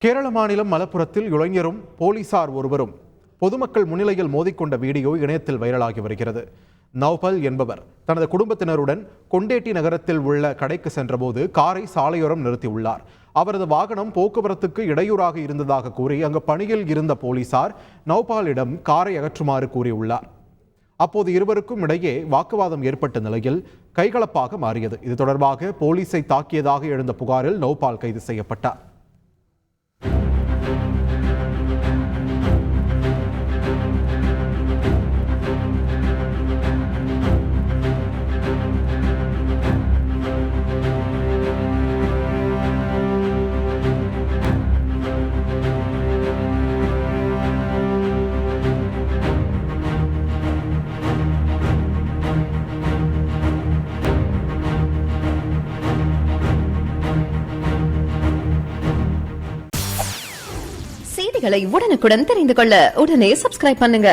கேரள மாநிலம் மலப்புரத்தில் இளைஞரும் போலீசார் ஒருவரும் பொதுமக்கள் முன்னிலையில் மோதிக்கொண்ட வீடியோ இணையத்தில் வைரலாகி வருகிறது. நவ்பல் என்பவர் தனது குடும்பத்தினருடன் கொண்டேட்டி நகரத்தில் உள்ள கடைக்கு சென்றபோது காரை சாலையோரம் நிறுத்தியுள்ளார். அவரது வாகனம் போக்குவரத்துக்கு இடையூறாக இருந்ததாக கூறி அங்கு பணியில் இருந்த போலீசார் நவ்பாலிடம் காரை அகற்றுமாறு கூறியுள்ளார். அப்போது இருவருக்கும் இடையே வாக்குவாதம் ஏற்பட்ட நிலையில் கைகலப்பாக மாறியது. இது தொடர்பாக போலீஸை தாக்கியதாக எழுந்த புகாரில் நவ்பால் கைது செய்யப்பட்டார். செய்திகளை உடனுக்குடன் தெரிந்து கொள்ள உடனே சப்ஸ்கிரைப் பண்ணுங்க.